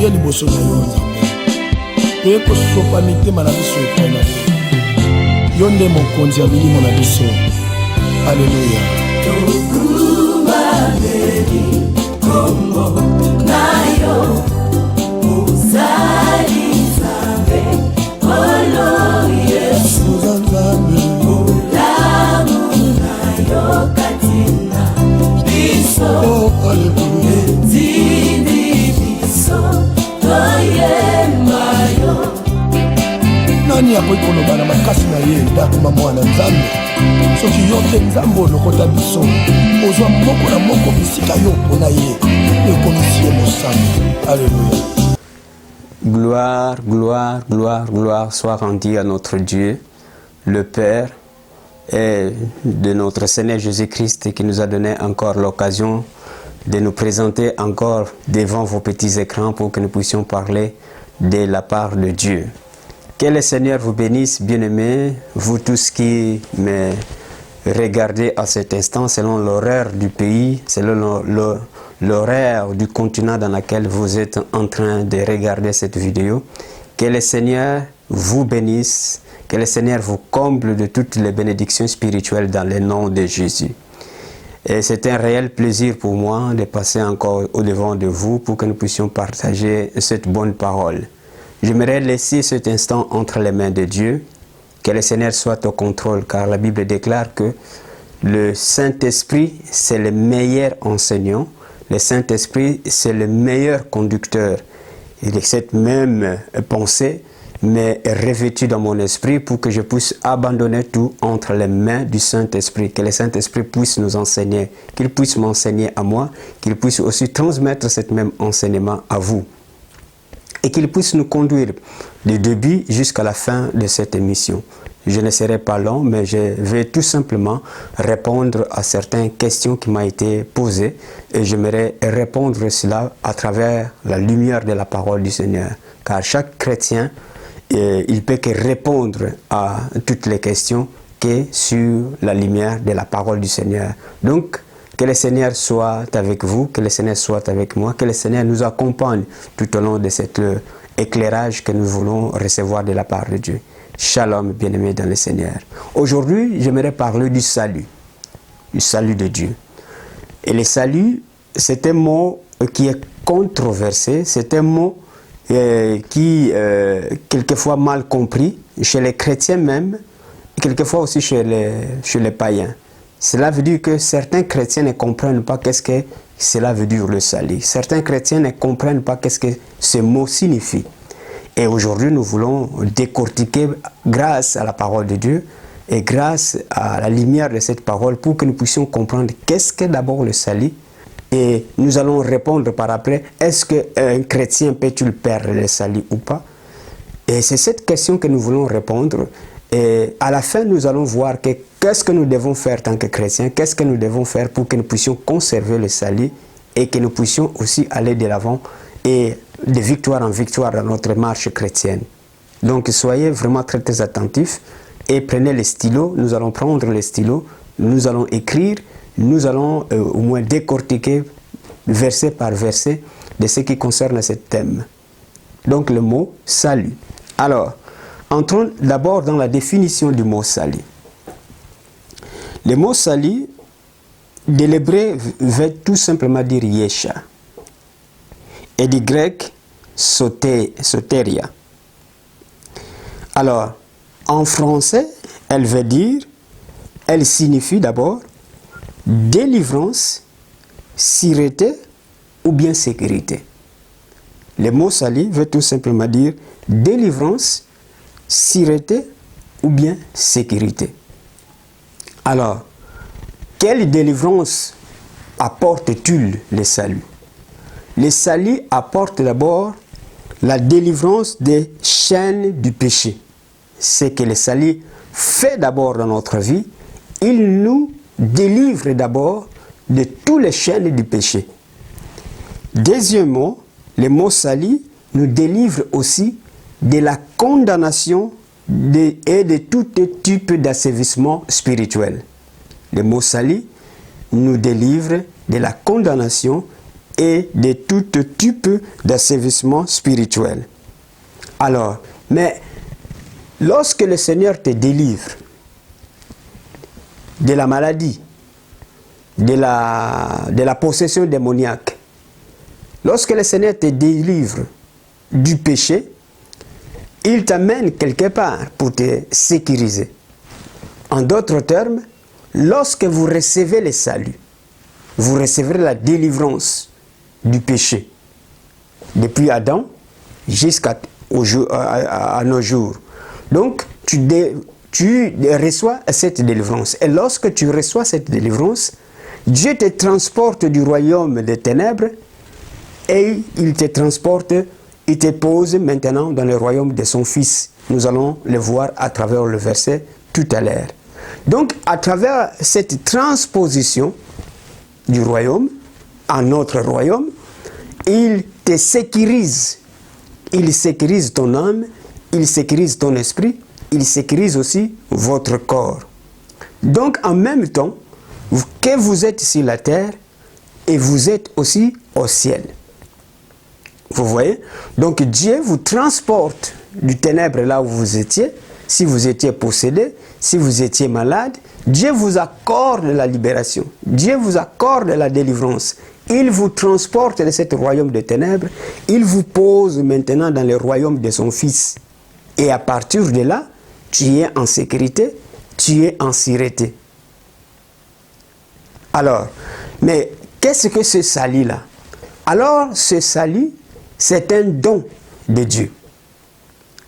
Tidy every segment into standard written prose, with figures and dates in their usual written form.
toya liboso na yo Nzambe toye kosopa mitema na biso epai na yo nde mokonzi ya milimo na biso. Alleluya. Nani akoki koloba na makasi na ye ndakoma mwana Nzambe soki yo te Nzambe olokota biso ozwa moko na moko bisika yo mpona ye ekomisi ye mosantu. Alléluia. Gloire, gloire, gloire, gloire soit rendue à notre Dieu, le Père, et de notre Seigneur Jésus-Christ qui nous a donné encore l'occasion de nous présenter encore devant vos petits écrans pour que nous puissions parler de la part de Dieu. Que le Seigneur vous bénisse, bien-aimés, vous tous qui me regardez à cet instant selon l'horaire du pays, selon l'horaire du continent dans lequel vous êtes en train de regarder cette vidéo. Que le Seigneur vous bénisse, que le Seigneur vous comble de toutes les bénédictions spirituelles dans le nom de Jésus. Et c'est un réel plaisir pour moi de passer encore au-devant de vous pour que nous puissions partager cette bonne parole. J'aimerais laisser cet instant entre les mains de Dieu, que le Seigneur soit au contrôle, car la Bible déclare que le Saint-Esprit, c'est le meilleur enseignant, le Saint-Esprit, c'est le meilleur conducteur. Et cette même pensée m'est revêtue dans mon esprit pour que je puisse abandonner tout entre les mains du Saint-Esprit, que le Saint-Esprit puisse nous enseigner, qu'il puisse m'enseigner à moi, qu'il puisse aussi transmettre ce même enseignement à vous. Et qu'il puisse nous conduire du début jusqu'à la fin de cette émission. Je ne serai pas long, mais je vais tout simplement répondre à certaines questions qui m'ont été posées et j'aimerais répondre cela à travers la lumière de la parole du Seigneur. Car chaque chrétien, il peut que répondre à toutes les questions que sur la lumière de la parole du Seigneur. Donc, que le Seigneur soit avec vous, que le Seigneur soit avec moi, que le Seigneur nous accompagne tout au long de cet éclairage que nous voulons recevoir de la part de Dieu. Shalom, bien-aimés dans le Seigneur. Aujourd'hui, j'aimerais parler du salut de Dieu. Et le salut, c'est un mot qui est controversé, c'est un mot qui est quelquefois mal compris chez les chrétiens même, quelquefois aussi chez les païens. Cela veut dire que certains chrétiens ne comprennent pas qu'est-ce que cela veut dire le salut. Certains chrétiens ne comprennent pas qu'est-ce que ce mot signifie. Et aujourd'hui, nous voulons décortiquer grâce à la parole de Dieu et grâce à la lumière de cette parole pour que nous puissions comprendre qu'est-ce que d'abord le salut. Et nous allons répondre par après, est-ce qu'un chrétien peut-il perdre le salut ou pas? Et c'est cette question que nous voulons répondre. Et à la fin, nous allons voir qu'est-ce que nous devons faire en tant que chrétiens, qu'est-ce que nous devons faire pour que nous puissions conserver le salut et que nous puissions aussi aller de l'avant et de victoire en victoire dans notre marche chrétienne. Donc soyez vraiment très très attentifs et prenez les stylos, nous allons prendre les stylos, nous allons écrire, nous allons au moins décortiquer verset par verset de ce qui concerne ce thème. Donc le mot salut. Alors, entrons d'abord dans la définition du mot salut. Le mot salut, de l'hébreu, veut tout simplement dire Yesha. Et du grec, soteria. Alors, en français, elle signifie d'abord délivrance, sûreté ou bien sécurité. Le mot salut veut tout simplement dire délivrance, sûreté ou bien sécurité. Alors, quelle délivrance apporte-t-il le salut? Le salut apporte d'abord la délivrance des chaînes du péché. C'est que le salut fait d'abord dans notre vie, il nous délivre d'abord de toutes les chaînes du péché. Deuxièmement, le mot salut nous délivre aussi de la condamnation et de tout type d'asservissement spirituel. Le mot salut nous délivre de la condamnation et de tout type d'asservissement spirituel. Alors, mais lorsque le Seigneur te délivre de la maladie, de la possession démoniaque, lorsque le Seigneur te délivre du péché, il t'amène quelque part pour te sécuriser. En d'autres termes, lorsque vous recevez le salut, vous recevrez la délivrance du péché. Depuis Adam jusqu'à nos jours. Donc, tu reçois cette délivrance. Et lorsque tu reçois cette délivrance, Dieu te transporte du royaume des ténèbres et il te transporte, il te pose maintenant dans le royaume de son Fils. Nous allons le voir à travers le verset tout à l'heure. Donc, à travers cette transposition du royaume à notre royaume, il te sécurise. Il sécurise ton âme, il sécurise ton esprit, il sécurise aussi votre corps. Donc, en même temps que vous êtes sur la terre et vous êtes aussi au ciel. Vous voyez? Donc, Dieu vous transporte du ténèbre là où vous étiez. Si vous étiez possédé, si vous étiez malade, Dieu vous accorde la libération. Dieu vous accorde la délivrance. Il vous transporte de ce royaume de ténèbres. Il vous pose maintenant dans le royaume de son Fils. Et à partir de là, tu es en sécurité, tu es en sûreté. Alors, mais qu'est-ce que ce salut-là? Alors, ce salut, c'est un don de Dieu.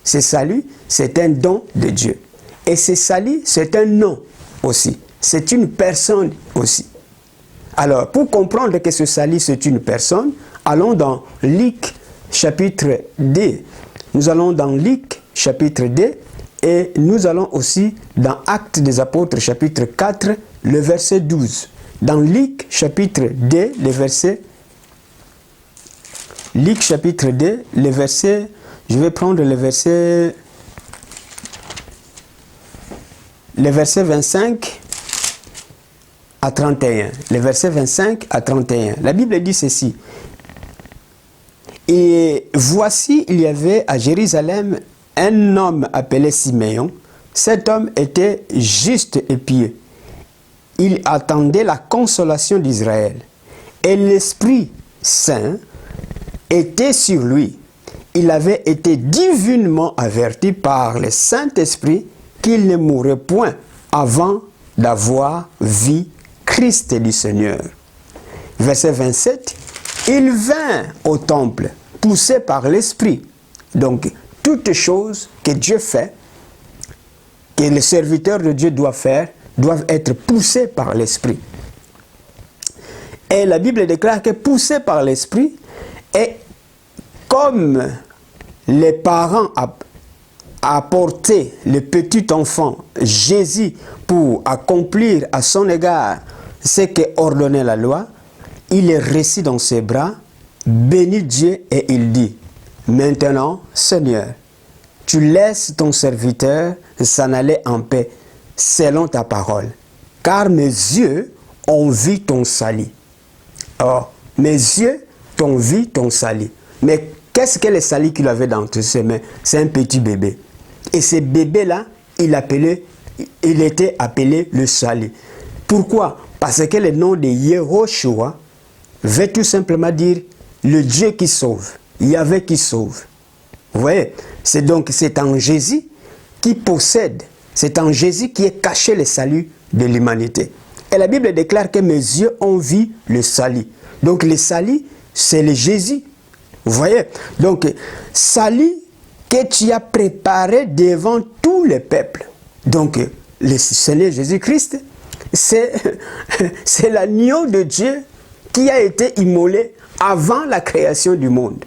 Ce salut, c'est un don de Dieu. Et ce salut, c'est un nom aussi. C'est une personne aussi. Alors, pour comprendre que ce salut, c'est une personne, allons dans Luc chapitre 2. Nous allons dans Luc chapitre 2 et nous allons aussi dans Actes des Apôtres chapitre 4, le verset 12. Dans Luc chapitre 2, le verset... Luc chapitre 2, le verset... Je vais prendre le verset 25 à 31. Le verset 25 à 31. La Bible dit ceci. Et voici, il y avait à Jérusalem un homme appelé Siméon. Cet homme était juste et pieux. Il attendait la consolation d'Israël. Et l'Esprit Saint était sur lui. Il avait été divinement averti par le Saint-Esprit qu'il ne mourrait point avant d'avoir vu Christ du Seigneur. Verset 27, il vint au temple, poussé par l'Esprit. Donc, toutes choses que Dieu fait, que les serviteurs de Dieu doivent faire, doivent être poussés par l'Esprit. Et la Bible déclare que poussé par l'Esprit, est comme les parents apportaient le petit enfant Jésus pour accomplir à son égard ce que ordonnait la loi, il est reçu dans ses bras, bénit Dieu et il dit, maintenant Seigneur, tu laisses ton serviteur s'en aller en paix selon ta parole, car mes yeux ont vu ton salut. Or, mes yeux ont vu ton salut. Mais qu'est-ce que le salut qu'il avait dans ses mains? C'est un petit bébé. Et ce bébé-là, il était appelé le salut. Pourquoi? Parce que le nom de Yehoshua veut tout simplement dire le Dieu qui sauve, Yahvé qui sauve. Vous voyez? C'est en Jésus qui possède, c'est en Jésus qui est caché le salut de l'humanité. Et la Bible déclare que mes yeux ont vu le salut. Donc le salut, c'est le Jésus. Vous voyez? Donc, salut que tu as préparé devant tous les peuples. Donc, le Seigneur Jésus-Christ, c'est l'agneau de Dieu qui a été immolé avant la création du monde.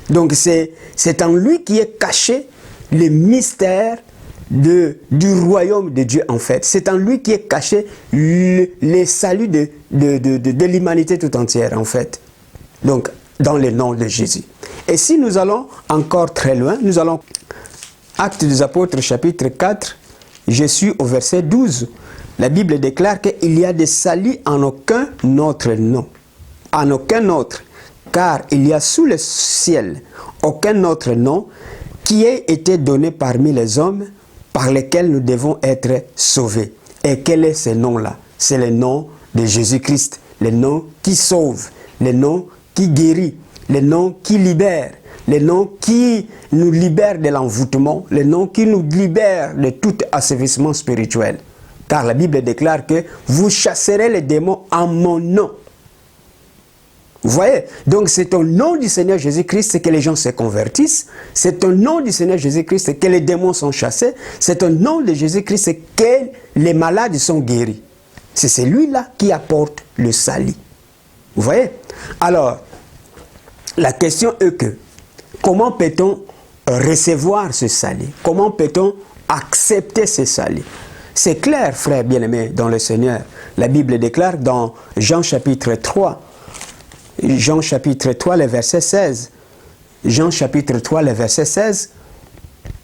Donc, c'est en lui qui est caché le mystère du royaume de Dieu, en fait. C'est en lui qui est caché le salut de l'humanité tout entière, en fait. Donc, dans le nom de Jésus. Et si nous allons encore très loin, nous allons Actes des Apôtres chapitre 4, je suis au verset 12. La Bible déclare qu'il y a des saluts en aucun autre nom. En aucun autre. car il y a sous le ciel aucun autre nom qui ait été donné parmi les hommes par lesquels nous devons être sauvés. Et quel est ce nom-là? C'est le nom de Jésus-Christ, le nom qui sauve, le nom qui guérit, le nom qui libère, le nom qui nous libère de l'envoûtement, le nom qui nous libère de tout asservissement spirituel. Car la Bible déclare que vous chasserez les démons en mon nom. Vous voyez? Donc c'est au nom du Seigneur Jésus-Christ que les gens se convertissent. C'est au nom du Seigneur Jésus-Christ que les démons sont chassés. C'est au nom de Jésus-Christ que les malades sont guéris. C'est celui-là qui apporte le salut. Vous voyez? Alors, la question est que, comment peut-on recevoir ce salut? Comment peut-on accepter ce salut? C'est clair, frères bien-aimés, dans le Seigneur. La Bible déclare dans Jean chapitre 3, Jean chapitre 3, le verset 16. Jean chapitre 3, le verset 16.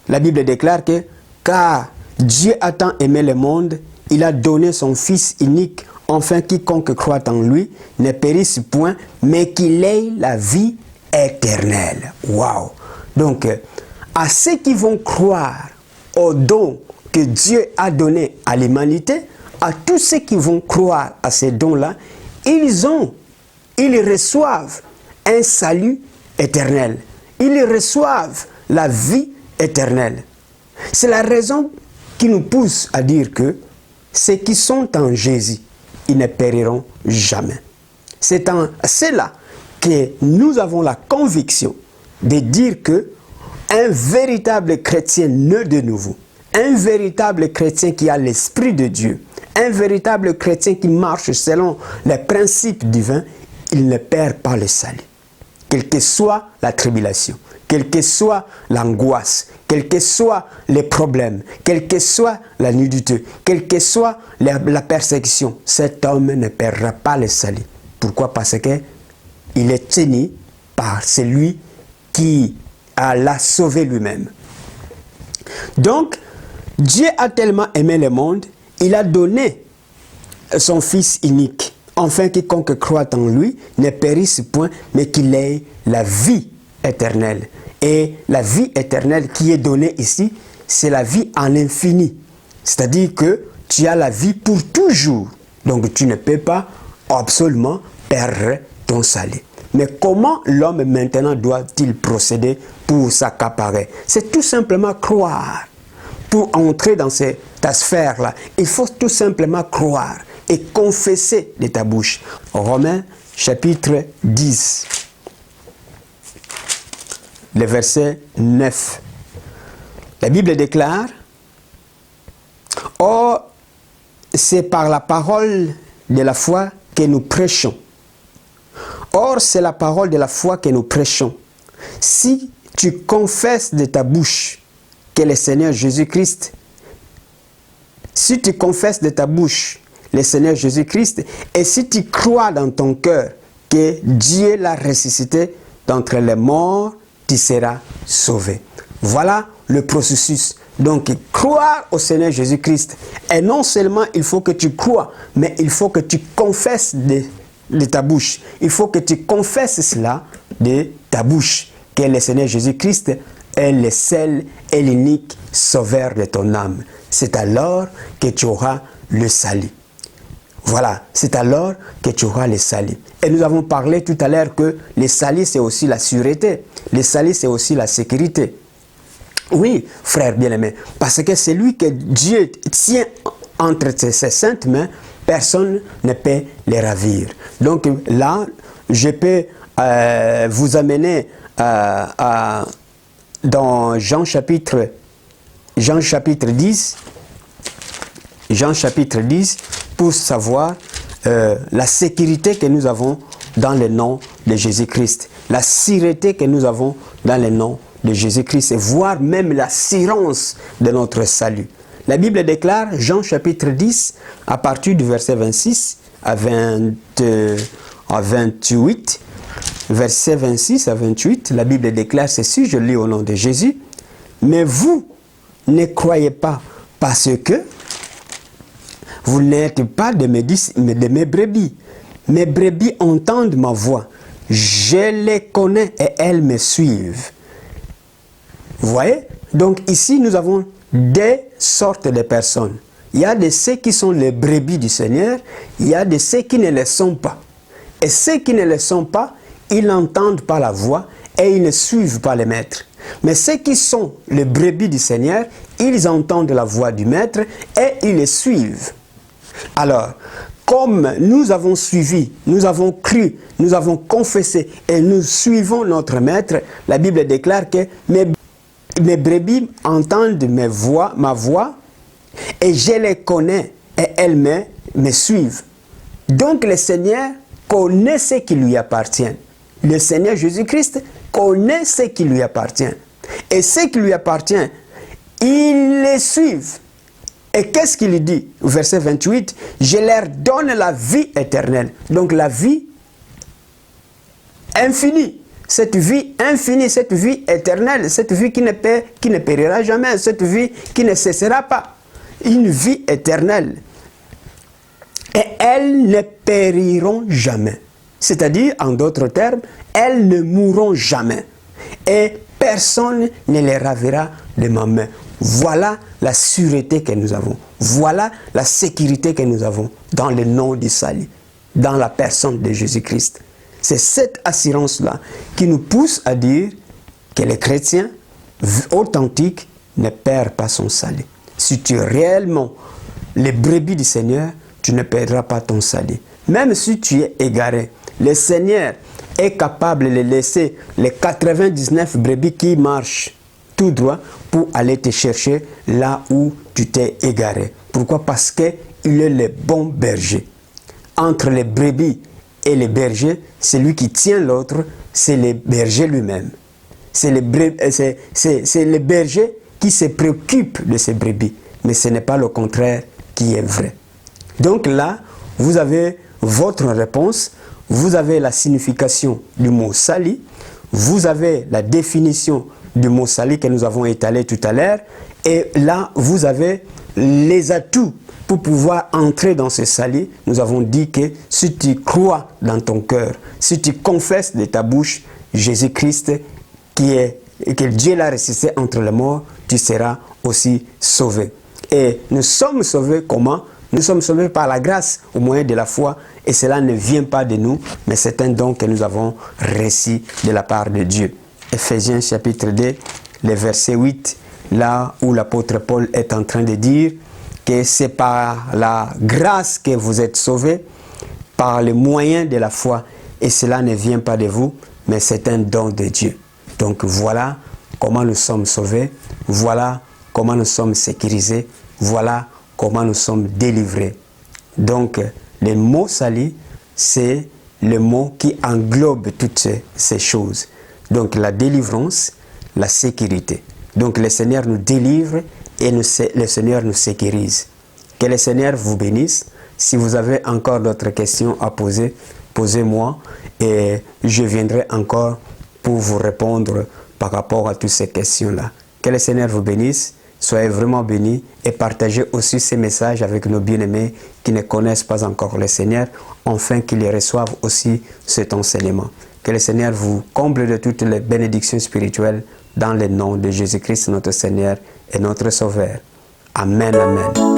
La Bible déclare que « Car Dieu a tant aimé le monde, il a donné son Fils unique, afin quiconque croit en lui ne périsse point, mais qu'il ait la vie éternelle. » Waouh! Donc, à ceux qui vont croire au don que Dieu a donné à l'humanité, à tous ceux qui vont croire à ces dons-là, ils reçoivent un salut éternel. Ils reçoivent la vie éternelle. C'est la raison qui nous pousse à dire que ceux qui sont en Jésus, ils ne périront jamais. C'est en cela que nous avons la conviction de dire que un véritable chrétien né de nouveau, un véritable chrétien qui a l'Esprit de Dieu, un véritable chrétien qui marche selon les principes divins, il ne perd pas le salut. Quelle que soit la tribulation, quelle que soit l'angoisse, quels que soient les problèmes, quelle que soit la nudité, quelle que soit la persécution, cet homme ne perdra pas le salut. Pourquoi? Parce qu'il est tenu par celui qui l'a sauvé lui-même. Donc, Dieu a tellement aimé le monde, il a donné son Fils unique, afin quiconque croit en lui ne périsse point, mais qu'il ait la vie éternelle. Et la vie éternelle qui est donnée ici, c'est la vie en l'infini. C'est-à-dire que tu as la vie pour toujours. Donc tu ne peux pas absolument perdre ton salut. Mais comment l'homme maintenant doit-il procéder pour s'accaparer? C'est tout simplement croire. Pour entrer dans cette sphère-là, il faut tout simplement croire et confesser de ta bouche. Romains chapitre 10, le verset 9. La Bible déclare: Or, c'est par la parole de la foi que nous prêchons. Or, c'est la parole de la foi que nous prêchons. Si tu confesses de ta bouche que le Seigneur Jésus-Christ, si tu confesses de ta bouche le Seigneur Jésus-Christ, et si tu crois dans ton cœur que Dieu l'a ressuscité d'entre les morts, tu seras sauvé. Voilà le processus. Donc, croire au Seigneur Jésus-Christ. Et non seulement il faut que tu crois, mais il faut que tu confesses de ta bouche. Il faut que tu confesses cela de ta bouche, que le Seigneur Jésus-Christ est le seul et l'unique sauveur de ton âme. C'est alors que tu auras le salut. Voilà, c'est alors que tu auras le salut. Et nous avons parlé tout à l'heure que le salut, c'est aussi la sûreté. Le salut, c'est aussi la sécurité. Oui, frère bien-aimé, parce que c'est lui que Dieu tient entre ses saintes mains, personne ne peut les ravir. Donc là, je peux vous amener dans Jean chapitre 10, pour savoir la sécurité que nous avons dans le nom de Jésus-Christ, la sûreté que nous avons dans le nom de Jésus-Christ, et voir même l'assurance de notre salut. La Bible déclare, Jean chapitre 10, à partir du verset 26 à 28, verset 26 à 28, la Bible déclare ceci, je lis au nom de Jésus: mais vous ne croyez pas parce que vous n'êtes pas de mes brebis. Mes brebis entendent ma voix. je les connais et elles me suivent. Vous voyez? Donc ici, nous avons des sortes de personnes. Il y a de ceux qui sont les brebis du Seigneur, il y a de ceux qui ne le sont pas. Et ceux qui ne le sont pas, ils n'entendent pas la voix et ils ne suivent pas le maître. Mais ceux qui sont les brebis du Seigneur, ils entendent la voix du maître et ils le suivent. Alors, comme nous avons suivi, nous avons cru, nous avons confessé et nous suivons notre maître, la Bible déclare que mes brebis entendent ma voix, et je les connais et elles me suivent. Donc le Seigneur connaît ce qui lui appartient. Le Seigneur Jésus-Christ connaît ce qui lui appartient. Et ce qui lui appartient, ils les suivent. Et qu'est-ce qu'il dit? Verset 28, je leur donne la vie éternelle. Donc la vie infinie. Cette vie infinie, cette vie éternelle, cette vie qui ne périra jamais, cette vie qui ne cessera pas. Une vie éternelle. Et elles ne périront jamais. C'est-à-dire, en d'autres termes, elles ne mourront jamais. Et personne ne les ravira de ma main. Voilà la sûreté que nous avons. Voilà la sécurité que nous avons dans le nom du salut, dans la personne de Jésus-Christ. C'est cette assurance-là qui nous pousse à dire que les chrétiens authentiques ne perdent pas son salut. Si tu es réellement les brebis du Seigneur, tu ne perdras pas ton salut. Même si tu es égaré, le Seigneur est capable de laisser les 99 brebis qui marchent tout droit pour aller te chercher là où tu t'es égaré. Pourquoi? Parce qu'il est le bon berger. Entre les brebis et les bergers, celui qui tient l'autre, c'est le berger lui-même. C'est le berger qui se préoccupe de ces brebis. Mais ce n'est pas le contraire qui est vrai. Donc là, vous avez votre réponse, vous avez la signification du mot salut, vous avez la définition du mot salut que nous avons étalé tout à l'heure, et là, vous avez les atouts pour pouvoir entrer dans ce salut. Nous avons dit que si tu crois dans ton cœur, si tu confesses de ta bouche Jésus-Christ, que Dieu l'a ressuscité entre les morts, tu seras aussi sauvé. Et nous sommes sauvés comment? Nous sommes sauvés par la grâce au moyen de la foi, et cela ne vient pas de nous, mais c'est un don que nous avons reçu de la part de Dieu. Ephésiens chapitre 2, le verset 8, là où l'apôtre Paul est en train de dire que c'est par la grâce que vous êtes sauvés, par le moyen de la foi, et cela ne vient pas de vous, mais c'est un don de Dieu. Donc voilà comment nous sommes sauvés, voilà comment nous sommes sécurisés, voilà comment nous sommes délivrés. Donc le mot salut, c'est le mot qui englobe toutes ces choses. Donc la délivrance, la sécurité. Donc le Seigneur nous délivre et le Seigneur nous sécurise. Que le Seigneur vous bénisse. Si vous avez encore d'autres questions à poser, posez-moi et je viendrai encore pour vous répondre par rapport à toutes ces questions-là. Que le Seigneur vous bénisse, soyez vraiment bénis et partagez aussi ces messages avec nos bien-aimés qui ne connaissent pas encore le Seigneur, afin qu'ils reçoivent aussi cet enseignement. Que le Seigneur vous comble de toutes les bénédictions spirituelles dans le nom de Jésus-Christ, notre Seigneur et notre Sauveur. Amen, amen.